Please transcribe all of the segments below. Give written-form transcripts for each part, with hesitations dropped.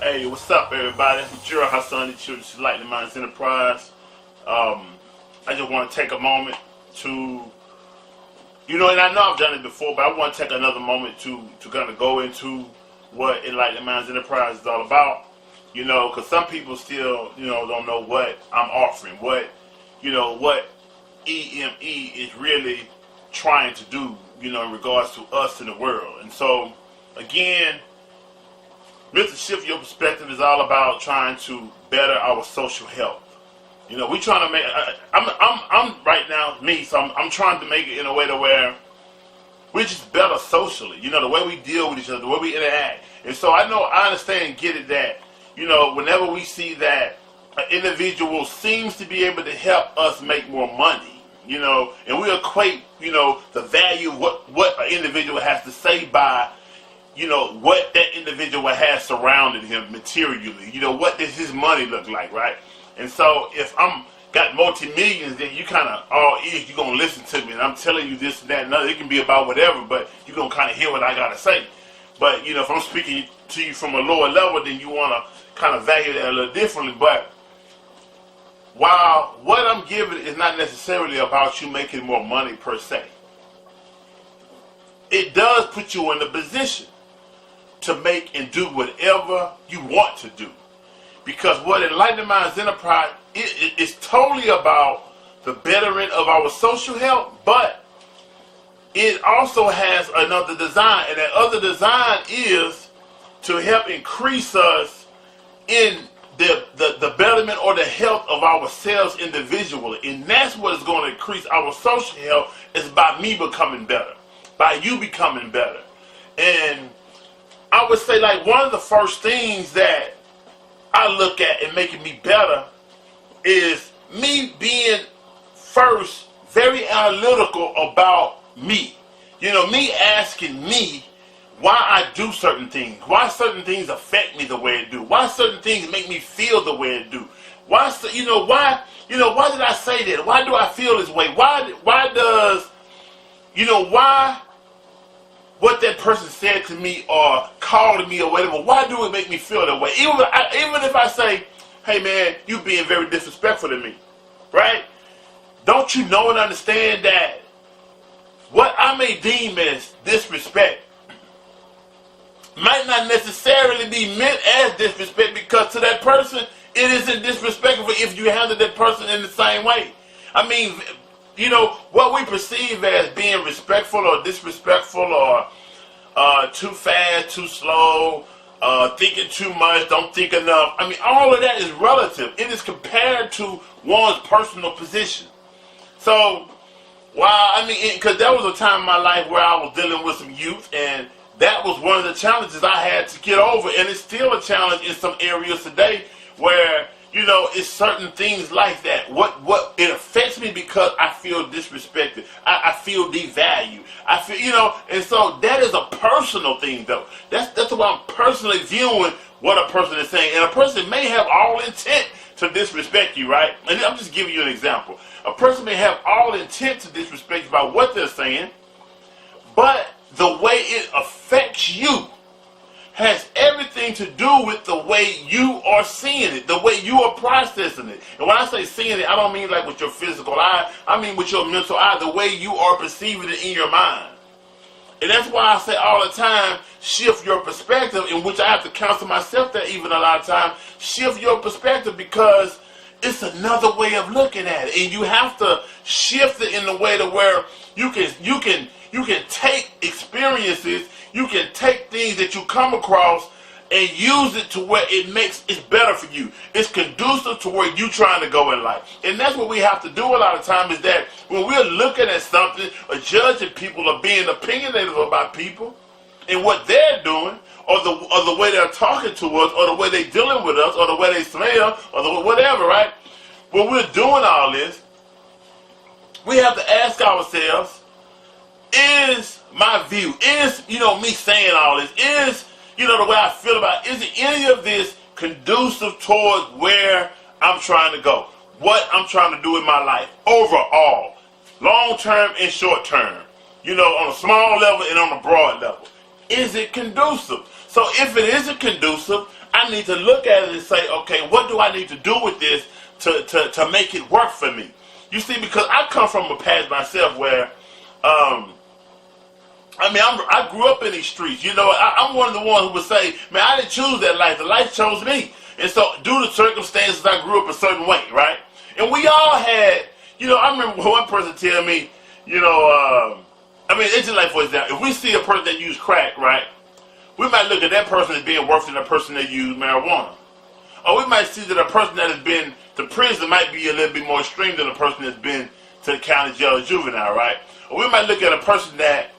Hey, what's up, everybody? I'm Gerald Hassan, the Children's Enlightening Enterprise. I just want to take a moment to, and I know I've done it before, but I want to take another moment to kind of go into what Enlightening Minds Enterprise is all about. Because some people still, don't know what I'm offering, what EME is really trying to do, in regards to us in the world. And so, again, Mr. Shift Your Perspective is all about trying to better our social health. We trying to make. I'm right now me, so I'm trying to make it in a way to where we're just better socially. The way we deal with each other, the way we interact. And so I understand and get it that whenever we see that an individual seems to be able to help us make more money, and we equate the value of what an individual has to say by what that individual has surrounded him materially. What does his money look like, right? And so if I'm got multi-millions, then you kind of all ears, you're going to listen to me. And I'm telling you this and that and other. It can be about whatever, but you're going to kind of hear what I got to say. But, if I'm speaking to you from a lower level, then you want to kind of value that a little differently. But while what I'm giving is not necessarily about you making more money per se, it does put you in a position to make and do whatever you want to do. Because what Enlightening Minds Enterprise is totally about the betterment of our social health, but it also has another design, and that other design is to help increase us in the betterment or the health of ourselves individually. And that's what is going to increase our social health, is by me becoming better, by you becoming better. And I would say, like, one of the first things that I look at in making me better is me being first very analytical about me. Me asking me why I do certain things, why certain things affect me the way it do, why certain things make me feel the way it do. Why did I say that? Why do I feel this way? Why does what that person said to me or called to me or whatever, why do it make me feel that way? Even if I say, hey man, you being very disrespectful to me, right? Don't you know and understand that what I may deem as disrespect might not necessarily be meant as disrespect, because to that person, it isn't disrespectful if you handle that person in the same way. I mean, what we perceive as being respectful or disrespectful or too fast, too slow, thinking too much, don't think enough. I mean, all of that is relative. It is compared to one's personal position. So, because there was a time in my life where I was dealing with some youth, and that was one of the challenges I had to get over, and it's still a challenge in some areas today where it's certain things like that. What it affects me because I feel disrespected. I feel devalued. I feel, and so that is a personal thing, though. That's why I'm personally viewing what a person is saying. And a person may have all intent to disrespect you, right? And I'm just giving you an example. A person may have all intent to disrespect you by what they're saying, but the way it affects you has everything to do with the way you are seeing it, the way you are processing it. And when I say seeing it, I don't mean like with your physical eye. I mean with your mental eye, the way you are perceiving it in your mind. And that's why I say all the time, shift your perspective, in which I have to counsel myself that even a lot of times, shift your perspective, because it's another way of looking at it. And you have to shift it in a way to where you can take experiences, you can take things that you come across and use it to where it's better for you. It's conducive to where you're trying to go in life. And that's what we have to do a lot of times, is that when we're looking at something or judging people or being opinionated about people and what they're doing, or the way they're talking to us, or the way they're dealing with us, or the way they smell, or whatever, right? When we're doing all this, we have to ask ourselves, is my view, is, me saying all this, is, the way I feel about it, is any of this conducive towards where I'm trying to go, what I'm trying to do in my life, overall, long term and short term, on a small level and on a broad level? Is it conducive? So if it isn't conducive, I I need to look at it and say, okay, what do I need to do with this to make it work for me? You see, because I come from a past myself where, I grew up in these streets. You know, I'm one of the ones who would say, man, I didn't choose that life. The life chose me. And so, due to circumstances, I grew up a certain way, right? And we all had, you know, I remember one person tell me, you know, it's just like, for example, if we see a person that used crack, right, we might look at that person as being worse than a person that used marijuana. Or we might see that a person that has been to prison might be a little bit more extreme than a person that's been to the county jail or juvenile, right? Or we might look at a person that,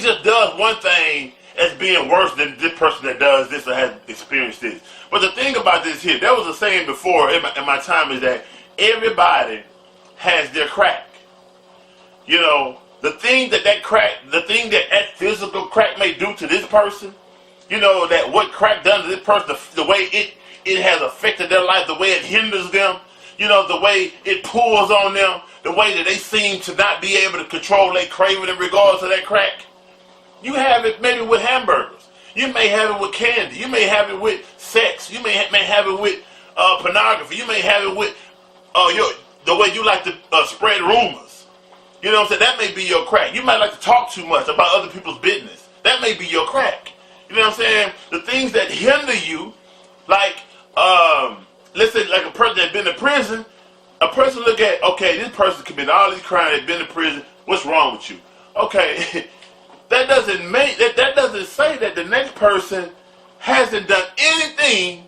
just does one thing as being worse than this person that does this or has experienced this. But the thing about this here, there was a saying before in my time, is that everybody has their crack. You know, the thing that physical crack may do to this person, you know, that what crack done to this person, the way it has affected their life, the way it hinders them, you know, the way it pulls on them, the way that they seem to not be able to control their craving in regards to that crack. You have it maybe with hamburgers. You may have it with candy. You may have it with sex. You may have it with pornography. You may have it with the way you like to spread rumors. You know what I'm saying? That may be your crack. You might like to talk too much about other people's business. That may be your crack. You know what I'm saying? The things that hinder you, like, let's say like a person that's been in prison, a person look at, okay, this person committed all these crimes, they've been in prison, what's wrong with you? Okay, that doesn't say that the next person hasn't done anything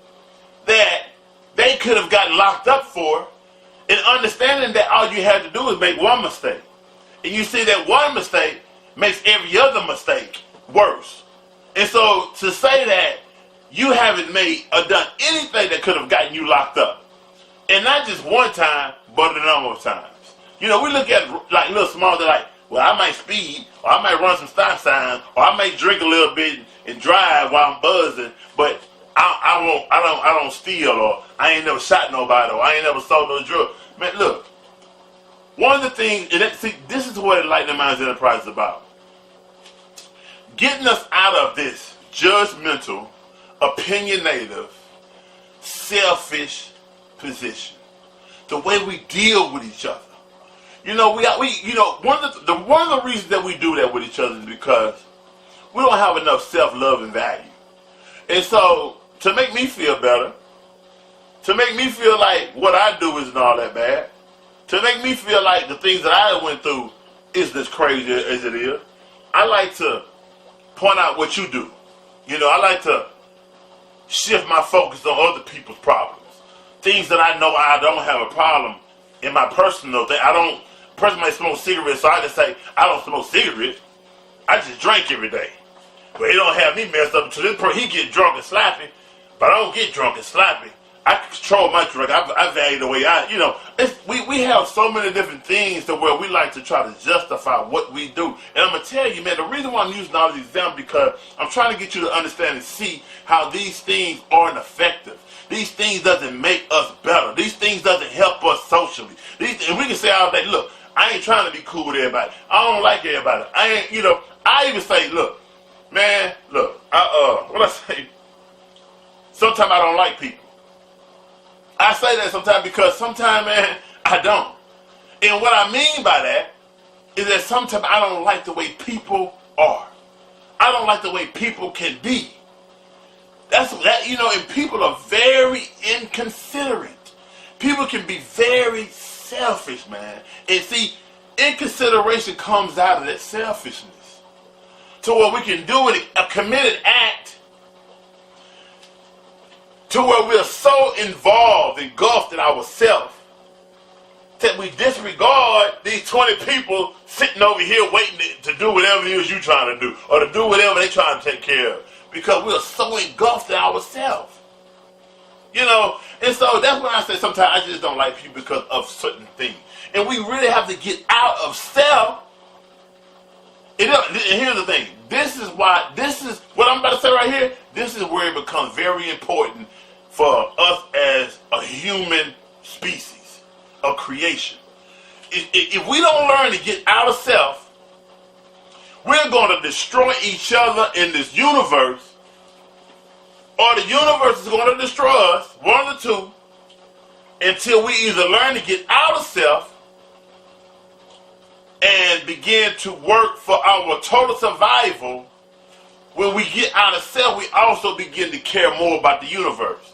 that they could have gotten locked up for, and understanding that all you had to do is make one mistake. And you see that one mistake makes every other mistake worse. And so to say that you haven't made or done anything that could have gotten you locked up, and not just one time, but a number of times. You know, we look at like little small, they're like, well, I might speed, or I might run some stop signs, or I might drink a little bit and drive while I'm buzzing, but I don't steal, or I ain't never shot nobody, or I ain't never sold no drug. Man, look, one of the things, this is what Enlightening Minds Enterprise is about. Getting us out of this judgmental, opinionative, selfish position. The way we deal with each other. You know, one of the reasons that we do that with each other is because we don't have enough self-love and value. And so, to make me feel better, to make me feel like what I do isn't all that bad, to make me feel like the things that I went through isn't as crazy as it is, I like to point out what you do. You know, I like to shift my focus on other people's problems. Things that I know I don't have a problem in my personal thing. Person might smoke cigarettes, so I just say, I don't smoke cigarettes. I just drink every day. But it don't have me messed up until this person, he get drunk and sloppy, but I don't get drunk and sloppy. I control my drink. I value the way we have so many different things to where we like to try to justify what we do. And I'm going to tell you, man, the reason why I'm using all these examples because I'm trying to get you to understand and see how these things aren't effective. These things doesn't make us better. These things doesn't help us socially. And we can say all day, look, I ain't trying to be cool with everybody. I don't like everybody. I even say, look, man, look, what I say, sometimes I don't like people. I say that sometimes because sometimes, man, I don't. And what I mean by that is that sometimes I don't like the way people are. I don't like the way people can be. And people are very inconsiderate. People can be very selfish, man. And see, inconsideration comes out of that selfishness. To where we can do a committed act to where we're so involved, engulfed in ourselves, that we disregard these 20 people sitting over here waiting to do whatever it is you're trying to do, or to do whatever they're trying to take care of, because we're so engulfed in ourselves. You know, and so that's when I say sometimes I just don't like people because of certain things. And we really have to get out of self. And here's the thing. This is what I'm about to say right here. This is where it becomes very important for us as a human species of creation. If we don't learn to get out of self, we're going to destroy each other in this universe or the universe is going to destroy us, one of the two, until we either learn to get out of self and begin to work for our total survival. When we get out of self, we also begin to care more about the universe.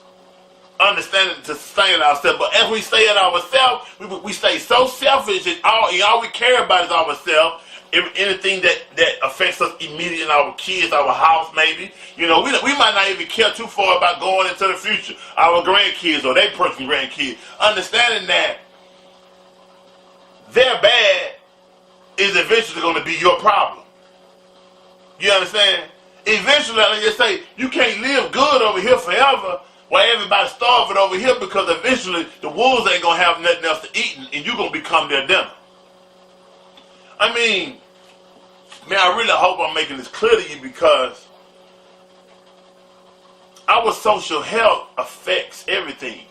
Understanding to sustain ourselves. But as we stay in ourselves, we stay so selfish, and all we care about is ourselves. Anything that affects us immediately, our kids, our house maybe. We might not even care too far about going into the future. Our grandkids or their personal grandkids. Understanding that their bad is eventually going to be your problem. You understand? Eventually, like I say, you can't live good over here forever while everybody's starving over here, because eventually the wolves ain't going to have nothing else to eat, and you're going to become their dinner. I mean, man, I really hope I'm making this clear to you, because our social health affects everything.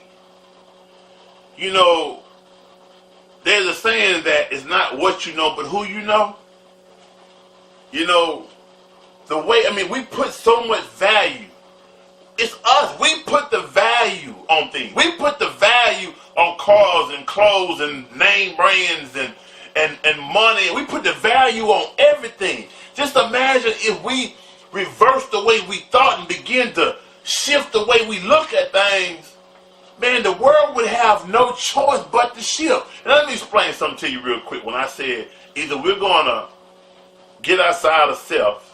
There's a saying that it's not what you know, but who you know. The way, we put so much value. It's us. We put the value on things. We put the value on cars and clothes and name brands and money. We put the value on everything. Just imagine if we reverse the way we thought and begin to shift the way we look at things. Man, the world would have no choice but to shift. And let me explain something to you real quick. When I said either we're going to get outside of self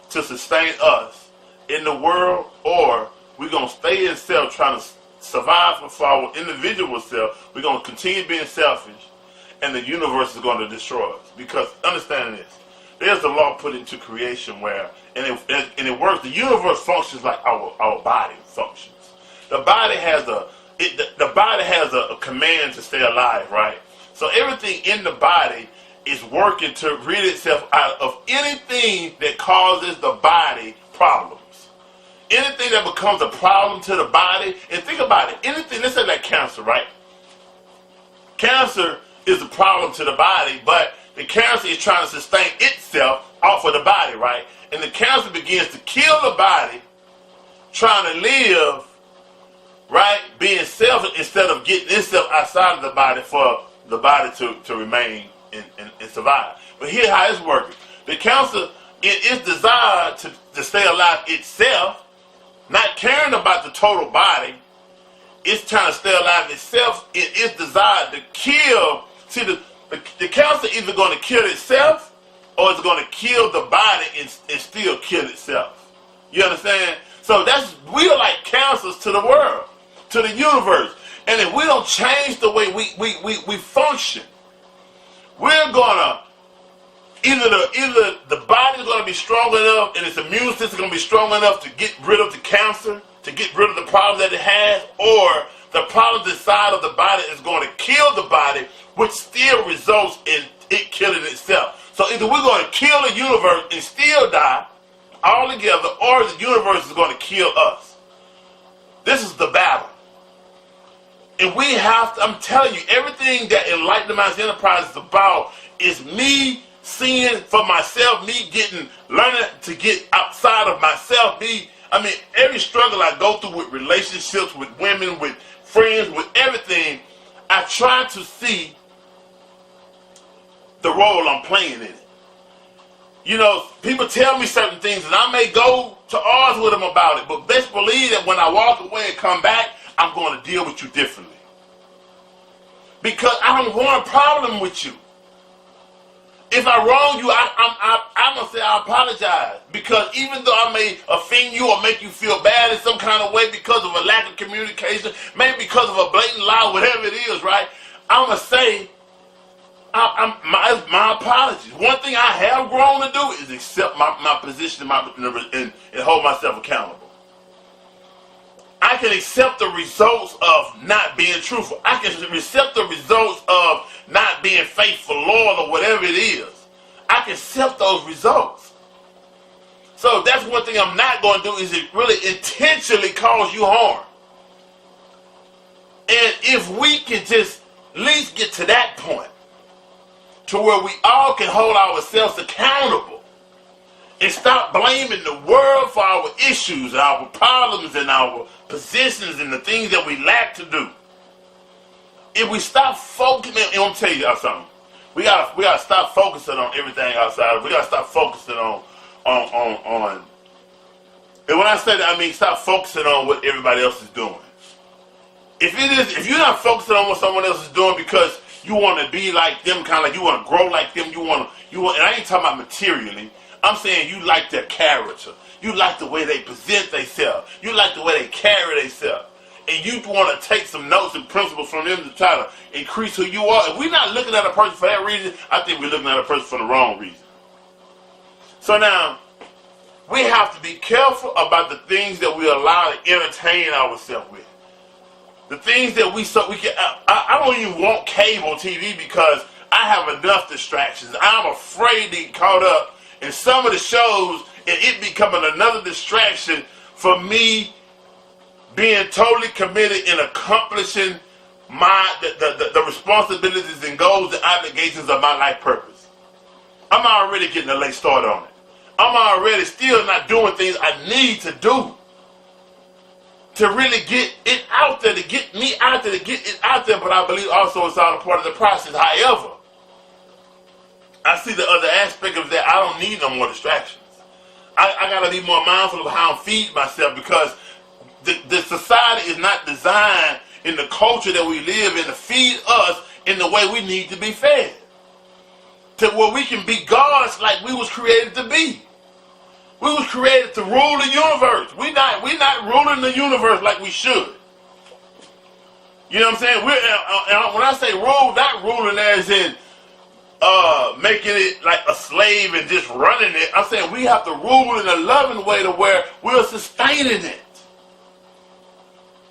to sustain us in the world, or we're going to stay in self trying to survive for our individual self. We're going to continue being selfish, and the universe is going to destroy us. Because understand this, there's a law put into creation where, and it works. The universe functions like our body functions. The body has a command to stay alive, right? So everything in the body is working to rid itself out of anything that causes the body problems. Anything that becomes a problem to the body, and think about it, anything, let's say like cancer, right? Cancer is a problem to the body, but the cancer is trying to sustain itself off of the body, right? And the cancer begins to kill the body, trying to live, right? Being selfish instead of getting itself outside of the body for the body to remain and survive. But here's how it's working. The cancer, it is designed to stay alive itself, not caring about the total body. It's trying to stay alive itself. It is designed to kill. See, the cancer is either going to kill itself, or it's going to kill the body and still kill itself. You understand? So we are like cancers to the world, to the universe. And if we don't change the way we function, we're gonna either the body's gonna be strong enough and its immune system gonna be strong enough to get rid of the cancer, to get rid of the problem that it has, or the problems inside of the body is going to kill the body, which still results in it killing itself. So either we're going to kill the universe and still die altogether, or the universe is going to kill us. This is the battle. And we have to, I'm telling you, everything that Enlightening Minds Enterprise is about is me seeing for myself, me learning to get outside of myself. Every struggle I go through with relationships, with women, with friends, with everything, I try to see the role I'm playing in it. People tell me certain things, and I may go to odds with them about it, but best believe that when I walk away and come back, I'm going to deal with you differently. Because I don't want a problem with you. If I wrong you, I'm going to say I apologize. Because even though I may offend you or make you feel bad in some kind of way because of a lack of communication, maybe because of a blatant lie, whatever it is, right? I'm going to say my apologies. One thing I have grown to do is accept my position and hold myself accountable. I can accept the results of not being truthful. I can accept the results of not being faithful, loyal, or whatever it is. I can accept those results. So that's one thing I'm not going to do, is it really intentionally cause you harm. And if we can just at least get to that point, to where we all can hold ourselves accountable and stop blaming the world for our issues, our problems, and our positions, and the things that we lack to do. If we stop focusing, and I'm tell you something, we gotta stop focusing on everything outside. We gotta stop focusing on. And when I say that, I mean stop focusing on what everybody else is doing. If you're not focusing on what someone else is doing because you want to be like them, kind of like you want to grow like them, you want. And I ain't talking about materially. I'm saying you like their character. You like the way they present themselves. You like the way they carry themselves. And you want to take some notes and principles from them to try to increase who you are. If we're not looking at a person for that reason, I think we're looking at a person for the wrong reason. So now, we have to be careful about the things that we allow to entertain ourselves with. The things that we can. I don't even want cable TV because I have enough distractions. I'm afraid to get caught up in some of the shows and it becoming another distraction for me being totally committed in accomplishing the responsibilities and goals and obligations of my life purpose. I'm already getting a late start on it. I'm already still not doing things I need to do to really get it out there, to get me out there, to get it out there. But I believe also it's all a part of the process. However, I see the other aspect of that. I don't need no more distractions. I got to be more mindful of how I'm feeding myself, because the society is not designed in the culture that we live in to feed us in the way we need to be fed. To where we can be gods like we was created to be. We was created to rule the universe. We're not ruling the universe like we should. You know what I'm saying? When I say rule, not ruling as in making it like a slave and just running it. I'm saying we have to rule in a loving way to where we're sustaining it.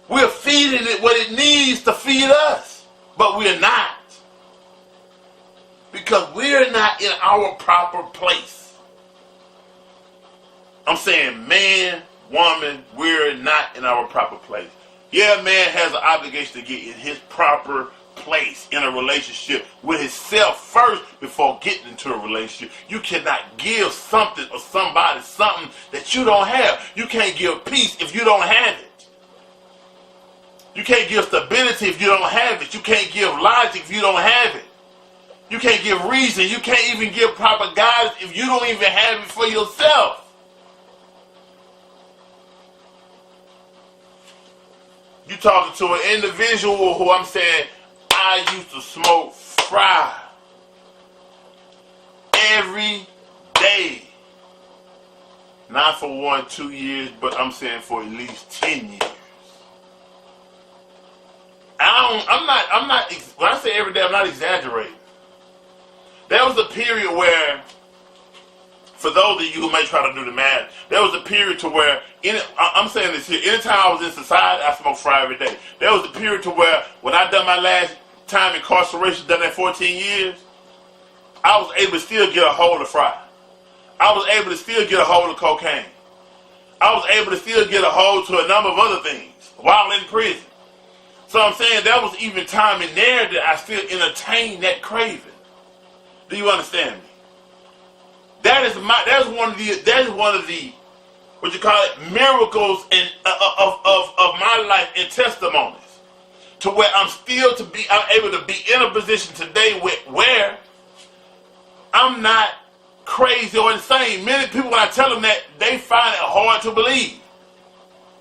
We're feeding it what it needs to feed us. But we're not. Because we're not in our proper place. I'm saying man, woman, we're not in our proper place. Yeah, man has an obligation to get in his proper place in a relationship with himself first before getting into a relationship. You cannot give something or somebody something that you don't have. You can't give peace if you don't have it. You can't give stability if you don't have it. You can't give logic if you don't have it. You can't give reason. You can't even give proper guidance if you don't even have it for yourself. You talking to an individual who I'm saying, I used to smoke fry every day. Not for 1, 2 years, but I'm saying for at least 10 years. I'm not, when I say every day, I'm not exaggerating. There was a period where, for those of you who may try to do the math, there was a period to where, I'm saying this here, anytime I was in society, I smoked fry every day. There was a period to where, when I done my last time incarceration, done that 14 years, I was able to still get a hold of fry. I was able to still get a hold of cocaine. I was able to still get a hold to a number of other things while in prison. So I'm saying there was even time in there that I still entertained that craving. Do you understand me? That is one of the what you call it, miracles of my life and testimonies. To where I'm able to be in a position today where I'm not crazy or insane. Many people, when I tell them that, they find it hard to believe.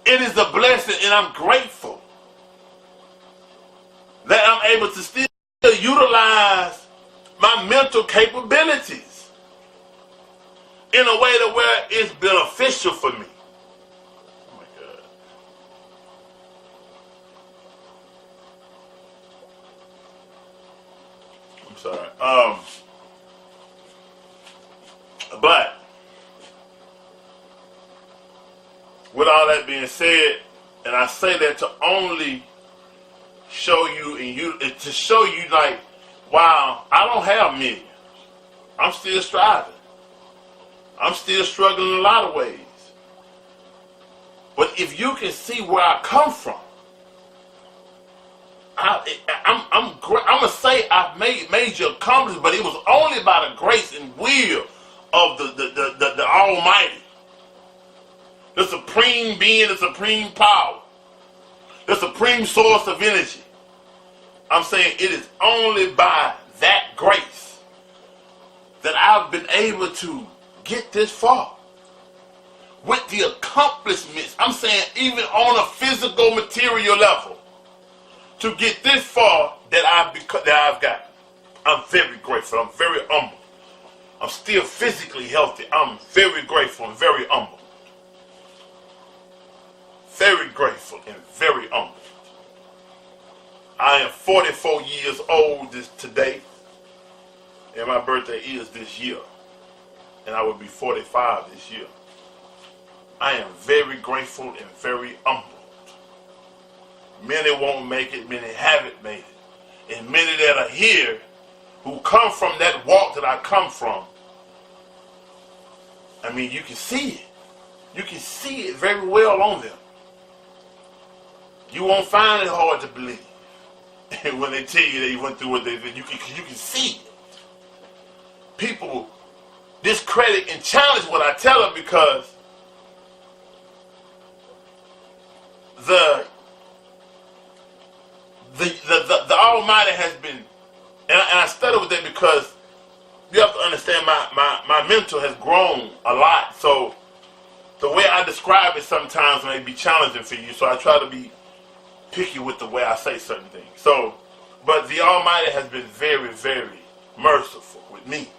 It is a blessing, and I'm grateful that I'm able to still utilize my mental capabilities in a way to where it's beneficial for me. Oh my God. I'm sorry. But with all that being said, and I say that to only show you to show you like, wow, I don't have millions. I'm still striving. I'm still struggling in a lot of ways. But if you can see where I come from, I'm gonna say I've made major accomplishments, but it was only by the grace and will of the Almighty. The supreme being, the supreme power, the supreme source of energy. I'm saying it is only by that grace that I've been able to get this far. With the accomplishments, I'm saying even on a physical material level, to get this far that I've got. I'm very grateful. I'm very humble. I'm still physically healthy. I'm very grateful and very humble. Very grateful and very humble. I am 44 years old today, and my birthday is this year, and I will be 45 this year. I am very grateful and very humbled. Many won't make it, many haven't made it, and many that are here who come from that walk that I come from, I mean, you can see it. You can see it very well on them. You won't find it hard to believe when they tell you they went through what they did. You can see it. People discredit and challenge what I tell them because the Almighty has been, and I study with that because you have to understand my mental has grown a lot. So the way I describe it sometimes may be challenging for you. So I try to be picky with the way I say certain things. So, but the Almighty has been very, very merciful with me.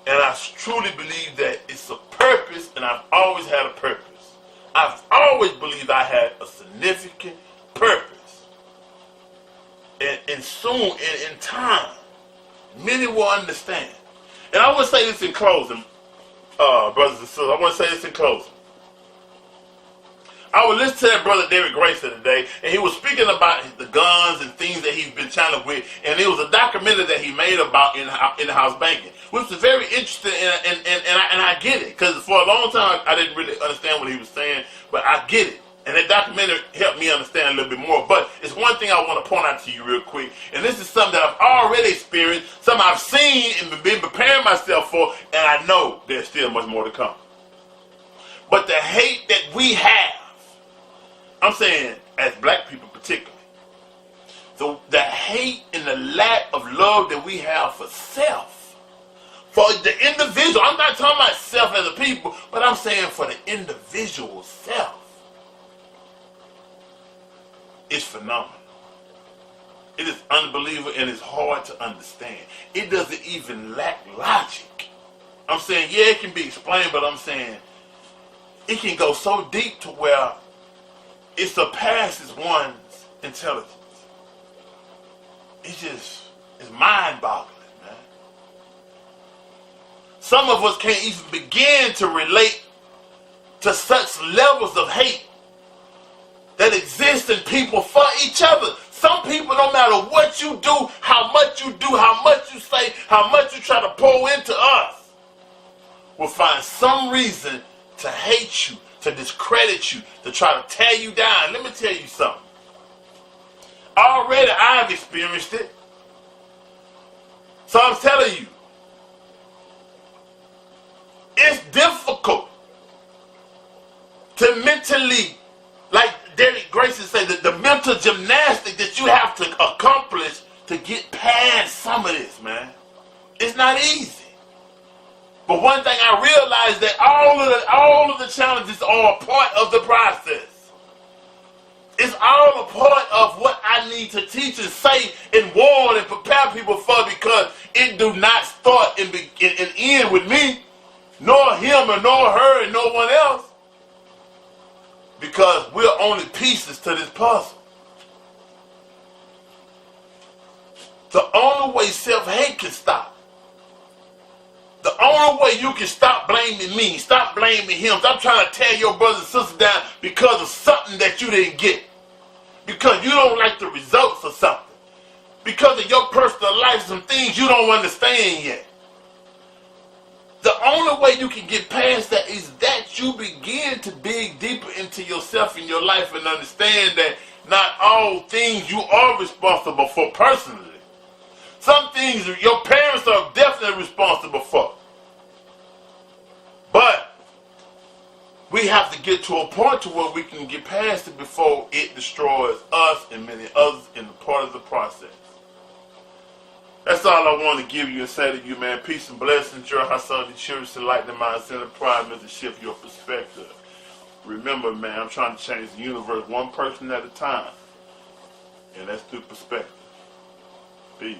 And I truly believe that it's a purpose, and I've always had a purpose. I've always believed I had a significant purpose. And soon, in time, many will understand. And I want to say this in closing, brothers and sisters. I want to say this in closing. I was listening to that brother David Grayson today, and he was speaking about the guns and things that he's been challenged with, and it was a documentary that he made about in-house banking, which was very interesting, and I get it, because for a long time I didn't really understand what he was saying, but I get it. And that documentary helped me understand a little bit more. But it's one thing I want to point out to you real quick. And this is something that I've already experienced, something I've seen and been preparing myself for, and I know there's still much more to come. But the hate that we have, I'm saying as black people particularly, the hate and the lack of love that we have for self, for the individual. I'm not talking about self as a people, but I'm saying for the individual self. It's phenomenal. It is unbelievable and it's hard to understand. It doesn't even lack logic. I'm saying, yeah, it can be explained, but I'm saying it can go so deep to where it surpasses one's intelligence. It's mind-boggling, man. Some of us can't even begin to relate to such levels of hate that exist in people for each other. Some people, no matter what you do, how much you say, how much you try to pour into us, will find some reason to hate you, to discredit you, to try to tear you down. Let me tell you something. Already I've experienced it. So I'm telling you, it's difficult to mentally, like Derek Grayson said, that the mental gymnastics that you have to accomplish to get past some of this, man. It's not easy. But one thing I realized that all of the challenges are a part of the process. It's all a part of what I need to teach and say and warn and prepare people for, because it do not start and end with me, nor him or nor her and no one else. Because we're only pieces to this puzzle. The only way self-hate can stop, the only way you can stop blaming me, stop blaming him, stop trying to tear your brothers and sisters down because of something that you didn't get, because you don't like the results of something, because of your personal life, some things you don't understand yet. The only way you can get past that is that you begin to dig deeper into yourself and your life and understand that not all things you are responsible for personally. Some things your parents are definitely responsible for. But we have to get to a point to where we can get past it before it destroys us and many others in the part of the process. That's all I want to give you and say to you, man. Peace and blessings. Your Hassan, the children, Enlightening mind, center pride, to shift your perspective. Remember, man, I'm trying to change the universe one person at a time. And that's through perspective. Peace.